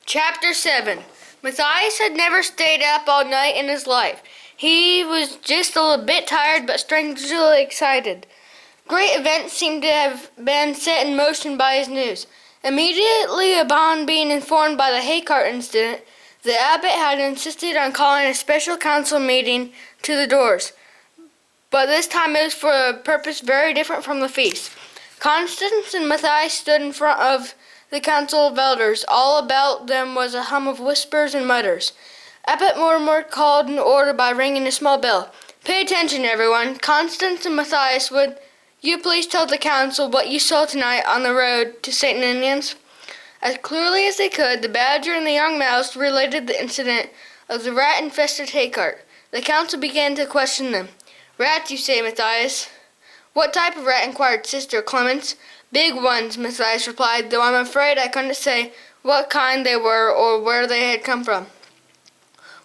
Chapter 7. Matthias had never stayed up all night in his life. He was just a little bit tired but strangely excited. Great events seemed to have been set in motion by his news. Immediately upon being informed by the hay cart incident, the abbot had insisted on calling a special council meeting to the doors. But this time it was for a purpose very different from the feast. Constance and Matthias stood in front of the council of elders. All about them was a hum of whispers and mutters. Abbot Mortimer called an order by ringing a small bell. "Pay attention, everyone. Constance and Matthias, would you please tell the council what you saw tonight on the road to St. Ninian's?" As clearly as they could, the badger and the young mouse related the incident of the rat-infested hay cart. The council began to question them. "Rats, you say, Matthias?" "What type of rat?" inquired Sister Clemens. "Big ones," Matthias replied, though I'm afraid I couldn't say what kind they were or where they had come from.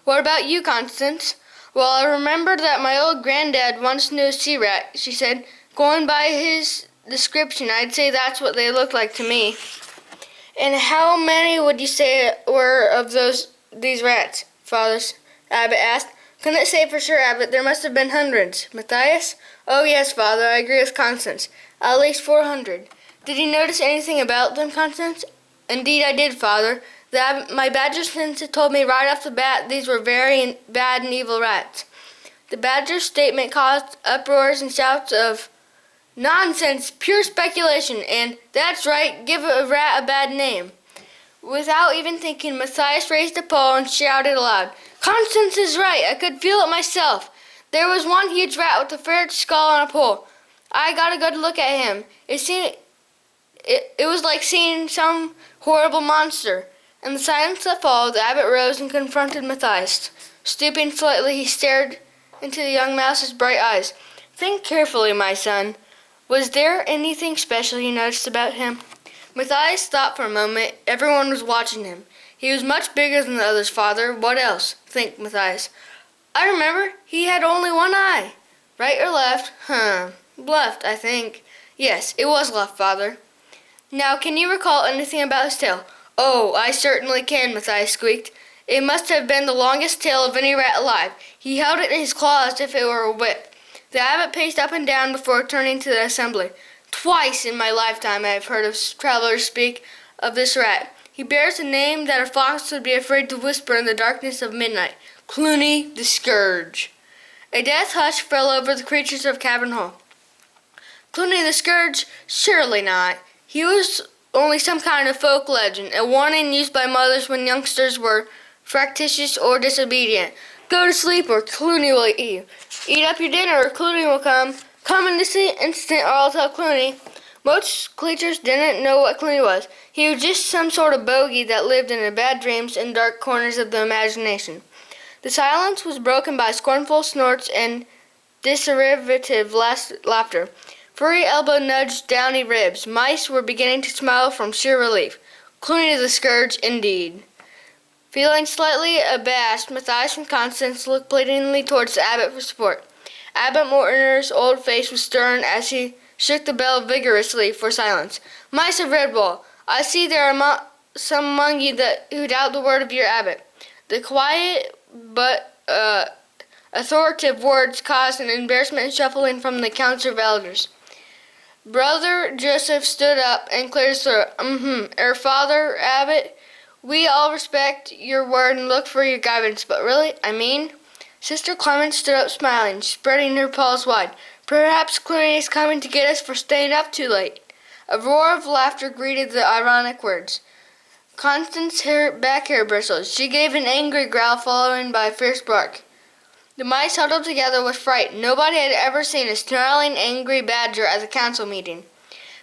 "What about you, Constance?" "Well, I remember that my old granddad once knew a sea rat," she said. "Going by his description, I'd say that's what they looked like to me." "And how many would you say were of these rats, Father?" Abbot asked. "Couldn't say for sure, Abbot. There must have been hundreds." "Matthias?" "Oh, yes, Father, I agree with Constance. At least 400. Did you notice anything about them, Constance?" "Indeed I did, Father. My badger sense had told me right off the bat these were very bad and evil rats." The badger's statement caused uproars and shouts of "Nonsense! Pure speculation!" and "That's right, give a rat a bad name." Without even thinking, Matthias raised a paw and shouted aloud, "Constance is right! I could feel it myself. There was one huge rat with a ferret skull on a pole. I got a good look at him. It was like seeing some horrible monster." In the silence that followed, the abbot rose and confronted Matthias. Stooping slightly, he stared into the young mouse's bright eyes. "Think carefully, my son. Was there anything special you noticed about him?" Matthias thought for a moment. Everyone was watching him. "He was much bigger than the others, Father. What else?" "Think, Matthias." "I remember. He had only one eye." "Right or left?" "Left, I think." "Yes, it was left, Father." "Now, can you recall anything about his tail?" "Oh, I certainly can," Matthias squeaked. "It must have been the longest tail of any rat alive. He held it in his claws as if it were a whip." The abbot paced up and down before turning to the assembly. "Twice in my lifetime I have heard of travelers speak of this rat. He bears a name that a fox would be afraid to whisper in the darkness of midnight. Clooney the Scourge." A death hush fell over the creatures of Cavern Hall. "Clooney the Scourge? Surely not. He was only some kind of folk legend, a warning used by mothers when youngsters were fractious or disobedient. Go to sleep or Clooney will eat you. Eat up your dinner or Clooney will come. Come in this instant or I'll tell Clooney." Most creatures didn't know what Clooney was. He was just some sort of bogey that lived in bad dreams and dark corners of the imagination. The silence was broken by scornful snorts and derivative laughter. Furry elbow nudged downy ribs. Mice were beginning to smile from sheer relief. Clooney the Scourge, indeed. Feeling slightly abashed, Matthias and Constance looked pleadingly towards the abbot for support. Abbot Mortimer's old face was stern as he shook the bell vigorously for silence. "Mice of Redwall, I see there are some among you who doubt the word of your abbot." The quiet but authoritative words caused an embarrassment and shuffling from the council of elders. Brother Joseph stood up and cleared his throat. Father Abbot, we all respect your word and look for your guidance, but really, I mean..." Sister Clemens stood up smiling, spreading her paws wide. "Perhaps Clooney is coming to get us for staying up too late." A roar of laughter greeted the ironic words. Constance's back hair bristled. She gave an angry growl followed by a fierce bark. The mice huddled together with fright. Nobody had ever seen a snarling, angry badger at a council meeting.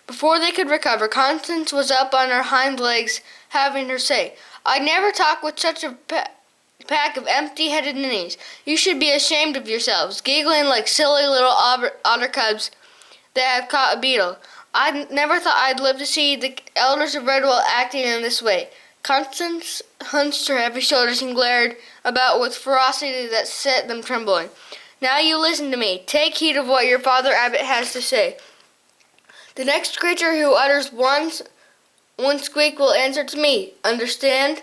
Before they could recover, Constance was up on her hind legs, having her say. "I'd never talk with such a pack of empty-headed ninnies. You should be ashamed of yourselves, giggling like silly little otter cubs that have caught a beetle. I never thought I'd live to see the elders of Redwall acting in this way." Constance hunched her heavy shoulders and glared about with ferocity that set them trembling. "Now you listen to me. Take heed of what your Father Abbot has to say. The next creature who utters one squeak will answer to me. Understand?"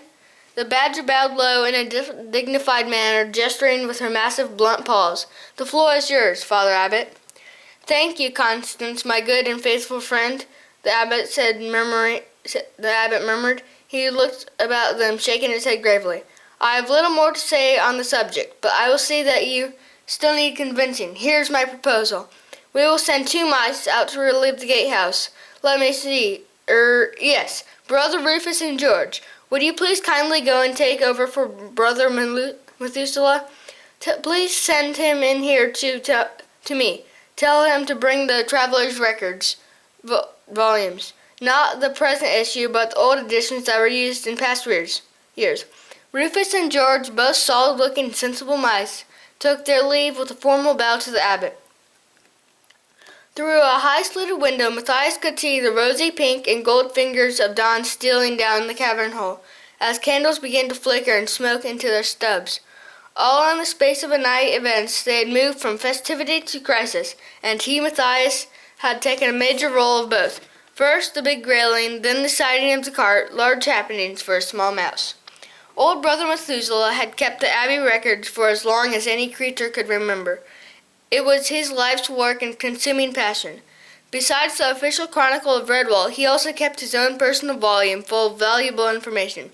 The badger bowed low in a dignified manner, gesturing with her massive blunt paws. "The floor is yours, Father Abbot." "Thank you, Constance, my good and faithful friend," the abbot murmured. He looked about them, shaking his head gravely. "I have little more to say on the subject, but I will see that you still need convincing. Here's my proposal. We will send 2 mice out to relieve the gatehouse. Let me see. Yes, Brother Rufus and George. Would you please kindly go and take over for Brother Methuselah? Please send him in here to me. Tell him to bring the Traveler's Records volumes. Not the present issue, but the old editions that were used in past years. Rufus and George, both solid-looking, sensible mice, took their leave with a formal bow to the abbot. Through a high-slitted window, Matthias could see the rosy pink and gold fingers of dawn stealing down the cavern hole, as candles began to flicker and smoke into their stubs. All in the space of a night events, they had moved from festivity to crisis, and he, Matthias, had taken a major role of both. First the big grayling, then the sighting of the cart, large happenings for a small mouse. Old Brother Methuselah had kept the Abbey records for as long as any creature could remember. It was his life's work and consuming passion. Besides the official chronicle of Redwall, he also kept his own personal volume full of valuable information.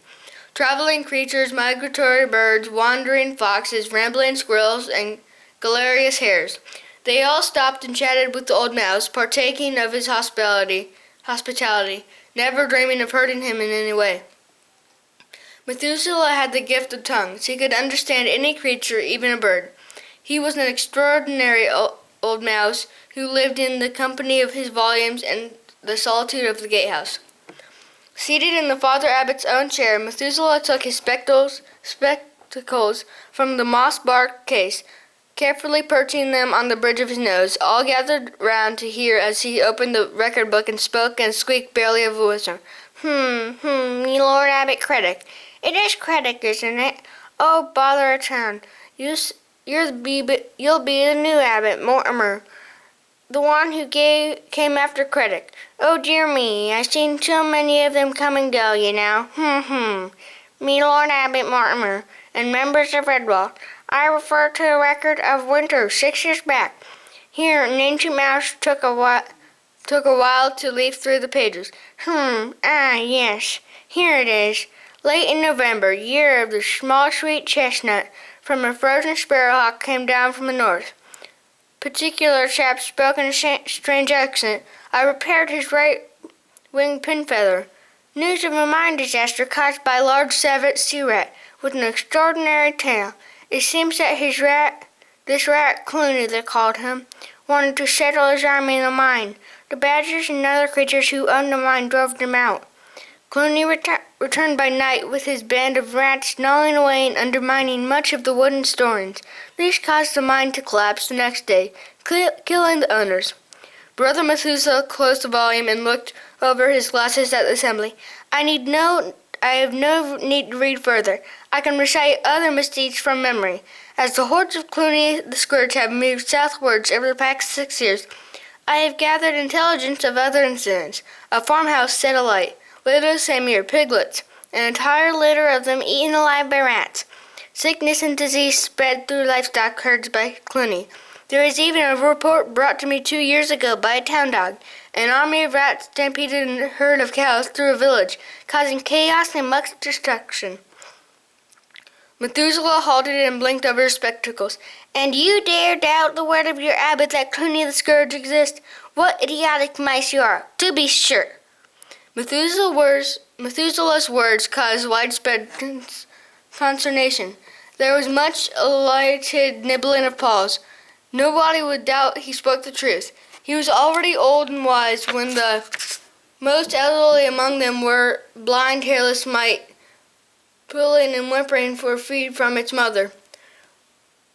Traveling creatures, migratory birds, wandering foxes, rambling squirrels, and galerious hares. They all stopped and chatted with the old mouse, partaking of his hospitality, never dreaming of hurting him in any way. Methuselah had the gift of tongues. He could understand any creature, even a bird. He was an extraordinary old mouse who lived in the company of his volumes and the solitude of the gatehouse. Seated in the Father Abbot's own chair, Methuselah took his spectacles from the moss-bark case, carefully perching them on the bridge of his nose. All gathered round to hear as he opened the record book and spoke and squeaked barely of a whisper. Me Lord Abbot Creddock. It is Creddock, isn't it? Oh, bother a town. You'll be the new Abbot, Mortimer, the one who came after Creddock. Oh, dear me, I've seen so many of them come and go, you know. Me Lord Abbot Mortimer, and members of Redwall. I refer to a record of winter 6 years back. Here, an ancient mouse took a while to leaf through the pages. Yes, here it is. Late in November, year of the small sweet chestnut, from a frozen sparrowhawk came down from the north. Particular chap spoke in a strange accent. I repaired his right wing pin feather. News of a mine disaster caused by a large savage sea rat with an extraordinary tail. It seems that this rat, Clooney they called him, wanted to settle his army in the mine. The badgers and other creatures who owned the mine drove them out. Clooney returned by night with his band of rats gnawing away and undermining much of the wooden storings. These caused the mine to collapse the next day, killing the owners. Brother Methuselah closed the volume and looked over his glasses at the assembly. I have no need to read further. I can recite other misdeeds from memory. As the hordes of Clooney the Scourge have moved southwards over the past 6 years, I have gathered intelligence of other incidents. A farmhouse set alight. Widows Samir, piglets, an entire litter of them eaten alive by rats. Sickness and disease spread through livestock herds by Clooney. There is even a report brought to me 2 years ago by a town dog. An army of rats stampeded a herd of cows through a village, causing chaos and much destruction. Methuselah halted and blinked over his spectacles. And you dare doubt the word of your abbot that Clooney the Scourge exists? What idiotic mice you are, to be sure. Methuselah's words caused widespread consternation. There was much elated nibbling of paws. Nobody would doubt he spoke the truth. He was already old and wise when the most elderly among them were blind, hairless mite, pulling and whimpering for feed from its mother.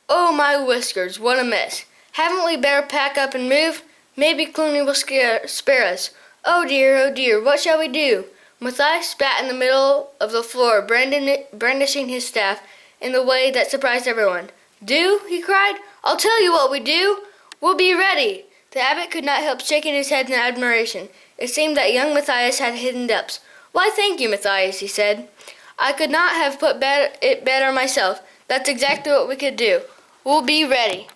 Oh, my whiskers, what a mess. Haven't we better pack up and move? Maybe Clooney will spare us. Oh dear, what shall we do? Matthias spat in the middle of the floor, brandishing his staff in the way that surprised everyone. Do? He cried. I'll tell you what we do. We'll be ready. The abbot could not help shaking his head in admiration. It seemed that young Matthias had hidden depths. Why, thank you, Matthias, he said. I could not have put it better myself. That's exactly what we could do. We'll be ready.